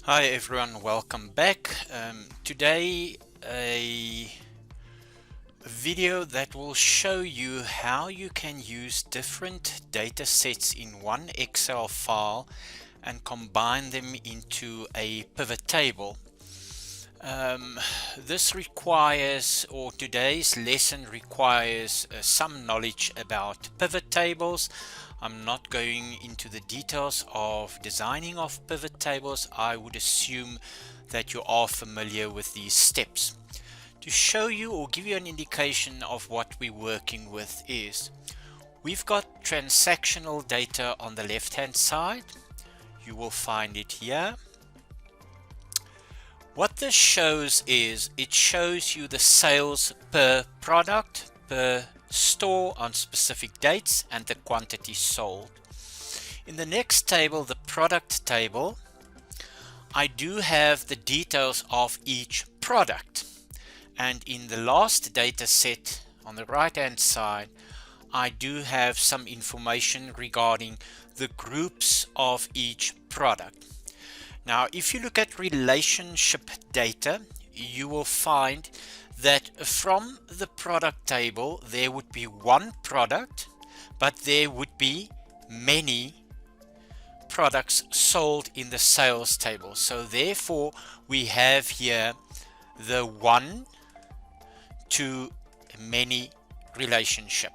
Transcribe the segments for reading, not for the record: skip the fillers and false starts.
Hi everyone, welcome back. Today a video that will show you how you can use different data sets in one Excel file and combine them into a pivot table. This requires, or today's lesson requires some knowledge about pivot tables. I'm not going into the details of designing of pivot tables. I would assume that you are familiar with these steps. To show you or give you an indication of what we're working with is, we've got transactional data on the left hand side. You will find it here. What this shows is, it shows you the sales per product, per store on specific dates, and the quantity sold. In the next table, the product table, I do have the details of each product. And in the last data set on the right hand side, I do have some information regarding the groups of each product. Now, if you look at relationship data, you will find that from the product table, there would be one product, but there would be many products sold in the sales table. So therefore, we have here the one to many relationship.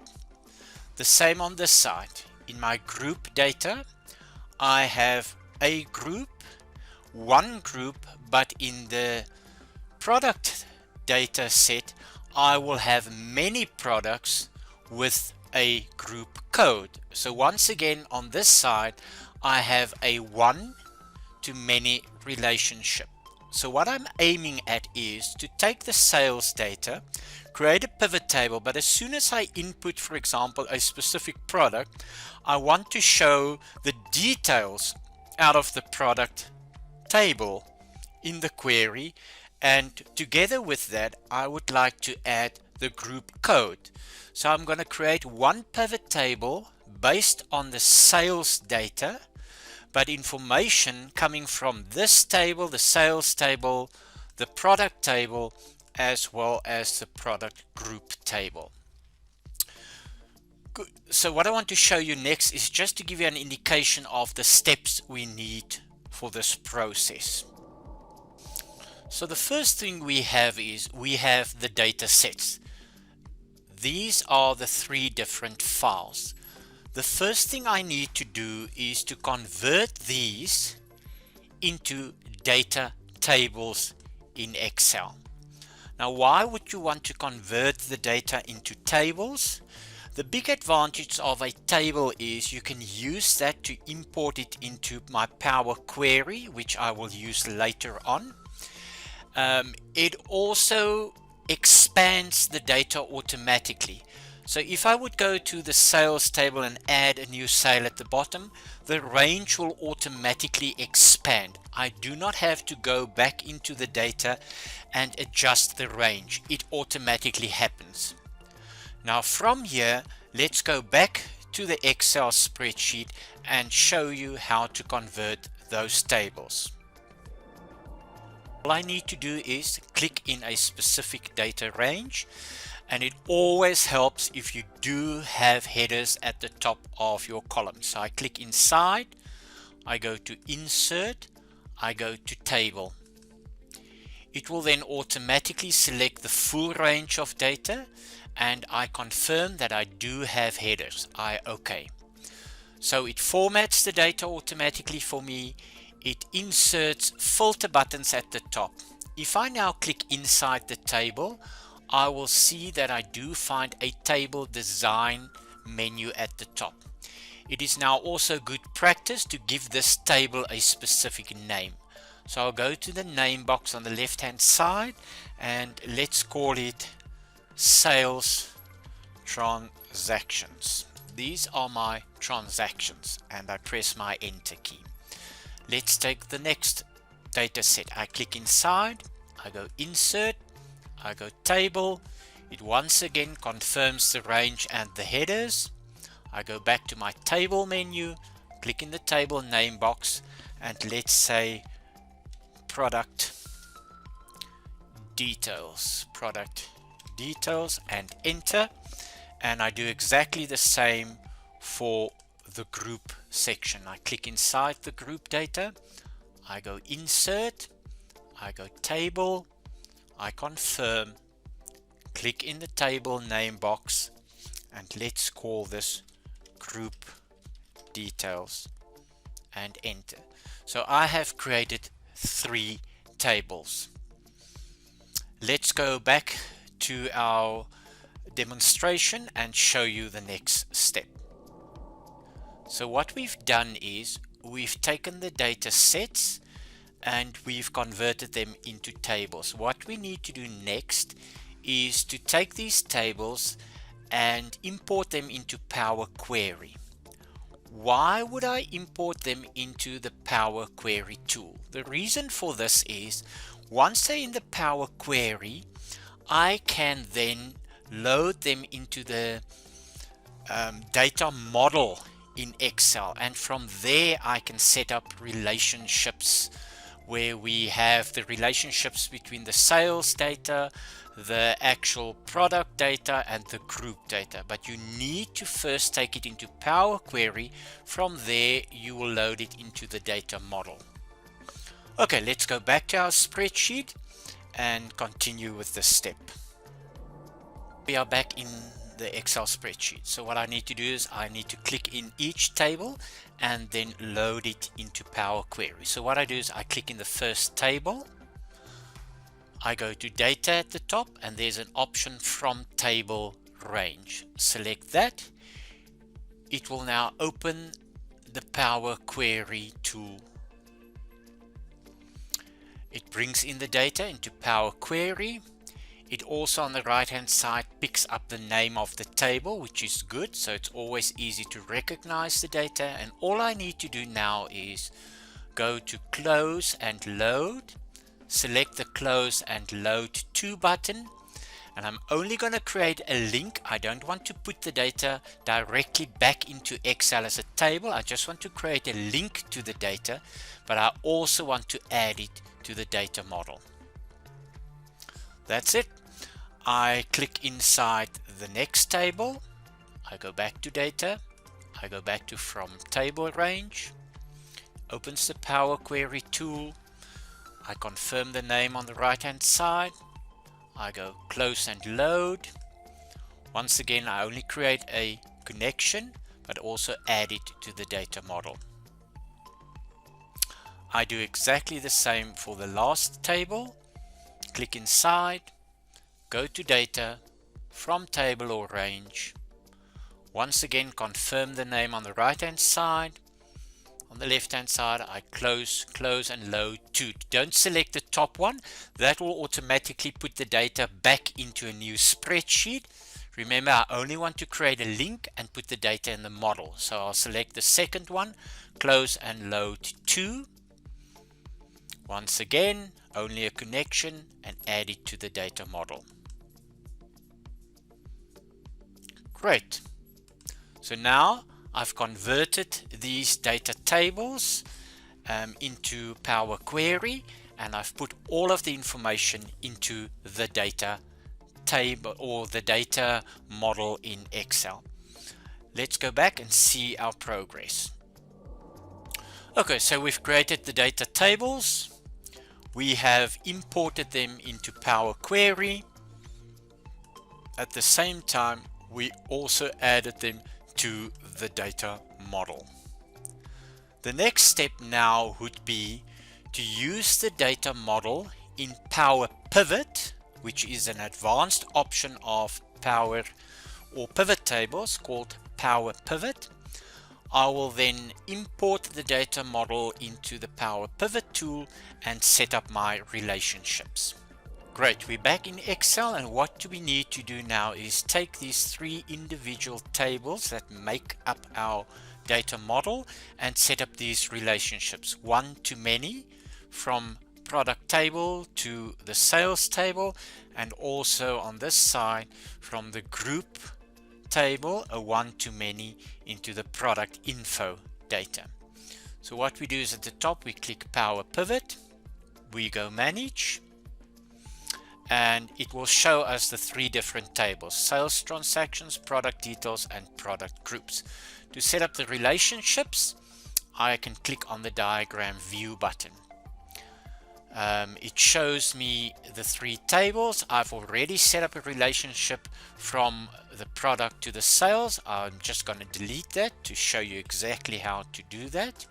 The same on this side. In my group data, I have a group, one group, but in the product data set I will have many products with a group code. So once again, on this side I have a one to many relationship. So what I'm aiming at is to take the sales data, create a pivot table, but as soon as I input, for example, a specific product, I want to show the details out of the product table in the query, and together with that I would like to add the group code. So I'm going to create one pivot table based on the sales data, but information coming from this table, the sales table, the product table, as well as the product group table. Good. So what I want to show you next is just to give you an indication of the steps we need for this process. So the first thing we have is, we have the data sets. These are the three different files. The first thing I need to do is to convert these into data tables in Excel. Now, why would you want to convert the data into tables? The big advantage of a table is you can use that to import it into my Power Query, which I will use later on. It also expands the data automatically. So if I would go to the sales table and add a new sale at the bottom, the range will automatically expand. I do not have to go back into the data and adjust the range. It automatically happens. Now from here, let's go back to the Excel spreadsheet and show you how to convert those tables. All I need to do is click in a specific data range, and it always helps if you do have headers at the top of your column. So I click inside, I go to Insert, I go to Table. It will then automatically select the full range of data, and I confirm that I do have headers. I OK. So it formats the data automatically for me. It inserts filter buttons at the top. If I now click inside the table, I will see that I do find a table design menu at the top. It is now also good practice to give this table a specific name. So I'll go to the name box on the left hand side, and let's call it Sales Transactions. These are my transactions, and I press my enter key. Let's take the next data set. I click inside, I go Insert, I go Table. It once again confirms the range and the headers. I go back to my table menu, click in the table name box, and let's say product details, and enter. And I do exactly the same for the group section. I click inside the group data, I go insert, I go table, I confirm, click in the table name box, and let's call this group details and enter. So I have created 3 tables. Let's go back to our demonstration and show you the next step. So what we've done is we've taken the data sets and we've converted them into tables. What we need to do next is to take these tables and import them into Power Query. Why would I import them into the Power Query tool? The reason for this is once they're in the Power Query, I can then load them into the data model in Excel, and from there I can set up relationships where we have the relationships between the sales data, the actual product data, and the group data. But you need to first take it into Power Query. From there you will load it into the data model. Okay, let's go back to our spreadsheet and continue with this step. We are back in the Excel spreadsheet. So what I need to do is I need to click in each table and then load it into Power Query. So what I do is I click in the first table, I go to data at the top, and there's an option from table range. Select that. It will now open the Power Query tool. It brings in the data into Power Query. It also on the right hand side picks up the name of the table, which is good, so it's always easy to recognize the data. And all I need to do now is go to close and load, select the close and load to button, and I'm only going to create a link. I don't want to put the data directly back into Excel as a table. I just want to create a link to the data, but I also want to add it to the data model. That's it. I click inside the next table, I go back to data, I go back to from table range, opens the Power Query tool, I confirm the name on the right hand side, I go close and load. Once again, I only create a connection but also add it to the data model. I do exactly the same for the last table. Click inside, go to data, from table or range. Once again, confirm the name on the right hand side. On the left hand side, I close and load to. Don't select the top one. That will automatically put the data back into a new spreadsheet. Remember, I only want to create a link and put the data in the model. So I'll select the second one, close and load to. Once again, only a connection, and add it to the data model. Great. So now I've converted these data tables into Power Query, and I've put all of the information into the data table or the data model in Excel. Let's go back and see our progress. Okay, so we've created the data tables. We have imported them into Power Query. At the same time, we also added them to the data model. The next step now would be to use the data model in Power Pivot, which is an advanced option of Power or pivot tables called Power Pivot. I will then import the data model into the Power Pivot tool and set up my relationships. Great, we're back in Excel, and what do we need to do now is take these 3 individual tables that make up our data model and set up these relationships, one to many, from product table to the sales table, and also on this side from the group table, a one to many, into the product info data. So what we do is at the top we click Power Pivot, we go manage, and it will show us the three different tables: sales transactions, product details, and product groups. To set up the relationships, I can click on the diagram view button. It shows me the three tables. I've already set up a relationship from the product to the sales. I'm just going to delete that to show you exactly how to do that.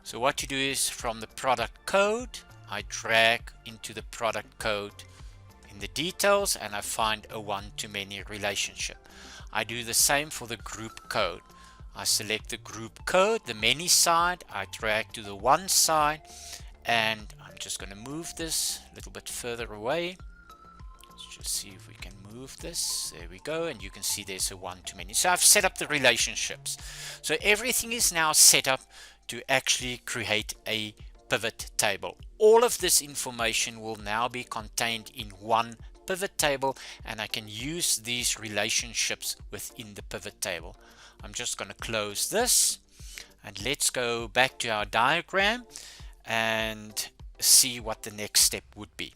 So what you do is, from the product code, I drag into the product code in the details, and I find a one-to-many relationship. I do the same for the group code. I select the group code, the many side, I drag to the one side, and I'm just going to move this a little bit further away. Let's just see if we can move this. There we go, and you can see there's a one-to-many. So I've set up the relationships. So everything is now set up to actually create a pivot table. All of this information will now be contained in one pivot table, and I can use these relationships within the pivot table. I'm just going to close this, and let's go back to our diagram and see what the next step would be.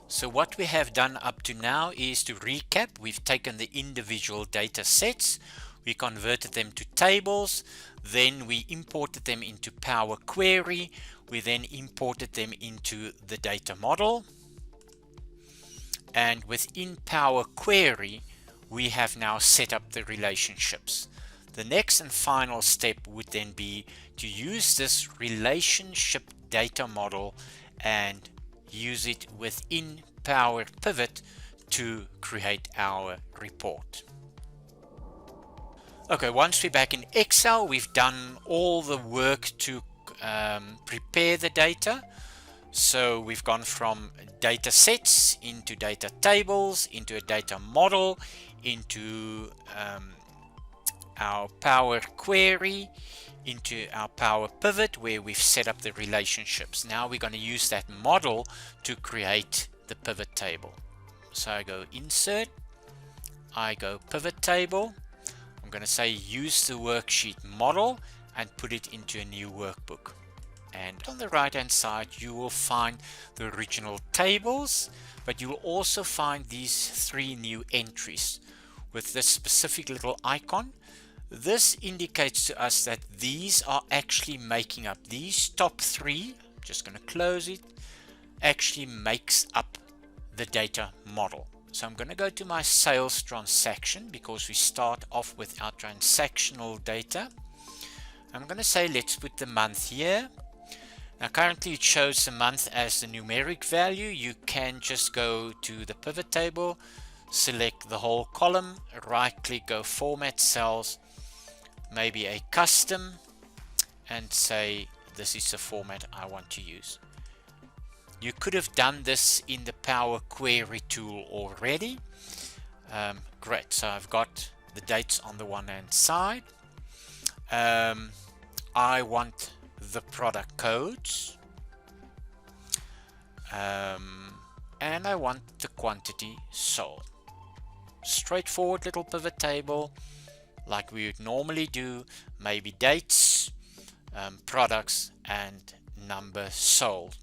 So what we have done up to now is, to recap, we've taken the individual data sets, we converted them to tables, then we imported them into Power Query, we then imported them into the data model, and within Power Query we have now set up the relationships. The next and final step would then be to use this relationship data model and use it within Power Pivot to create our report. Okay, once we're back in Excel, we've done all the work to prepare the data. So we've gone from data sets into data tables, into a data model, into our Power Query, into our Power Pivot, where we've set up the relationships. Now we're going to use that model to create the pivot table. So I go Insert, I go Pivot Table. I'm going to say use the worksheet model and put it into a new workbook. And on the right hand side you will find the original tables, but you will also find these three new entries with this specific little icon. This indicates to us that these are actually making up, these top three, I'm just going to close it, actually makes up the data model. So I'm going to go to my sales transaction, because we start off with our transactional data. I'm going to say let's put the month here. Now currently it shows the month as the numeric value. You can just go to the pivot table, select the whole column, right click, go Format Cells, maybe a custom, and say this is the format I want to use. You could have done this in the Power Query tool already. Great, so I've got the dates on the one hand side. I want the product codes, and I want the quantity sold. Straightforward little pivot table like we would normally do, maybe dates, products, and number sold.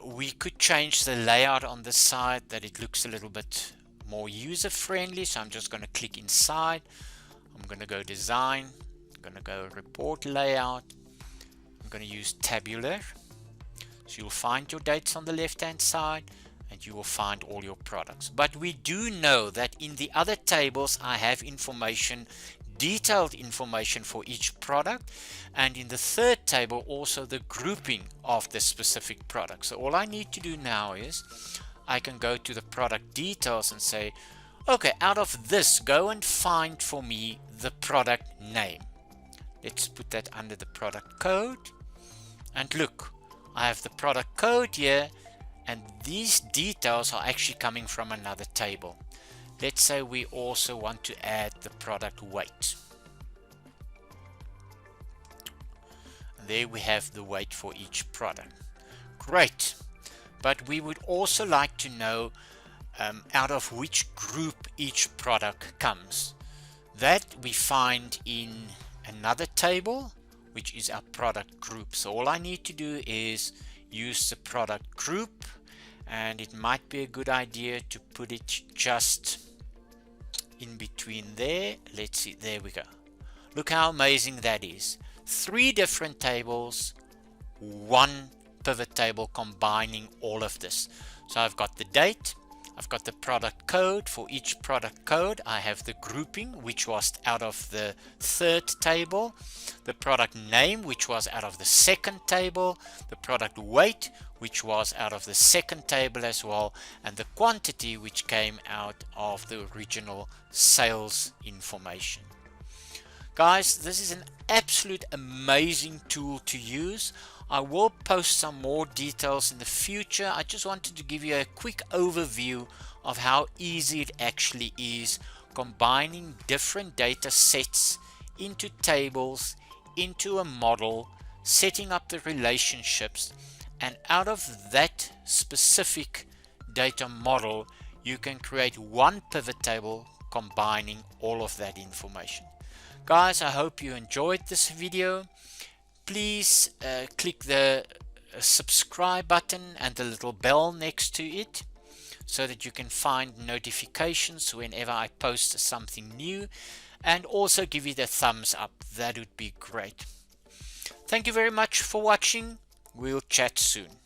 We could change the layout on the side that it looks a little bit more user friendly, so I'm just going to click inside. I'm going to go design, I'm going to go report layout, I'm going to use tabular. So you'll find your dates on the left hand side, and you will find all your products. But we do know that in the other tables I have information, detailed information for each product, and in the third table also the grouping of the specific product. So all I need to do now is I can go to the product details and say, okay, out of this go and find for me the product name. Let's put that under the product code, and look, I have the product code here, and these details are actually coming from another table. Let's say we also want to add the product weight. And there we have the weight for each product. Great, but we would also like to know out of which group each product comes. That we find in another table which is our product group. So all I need to do is use the product group, and it might be a good idea to put it just in between there. Let's see, there we go. Look how amazing that is. 3 different tables, 1 pivot table combining all of this. So I've got the date, I've got the product code. For each product code I have the grouping, which was out of the 3rd table, the product name, which was out of the 2nd table, the product weight, which was out of the 2nd table as well, and the quantity, which came out of the original sales information. Guys, this is an absolute amazing tool to use. I will post some more details in the future. I just wanted to give you a quick overview of how easy it actually is combining different data sets into tables, into a model, setting up the relationships, and out of that specific data model you can create one pivot table combining all of that information. Guys, I hope you enjoyed this video. Please click the subscribe button and the little bell next to it so that you can find notifications whenever I post something new, and also give it a thumbs up. That would be great. Thank you very much for watching. We'll chat soon.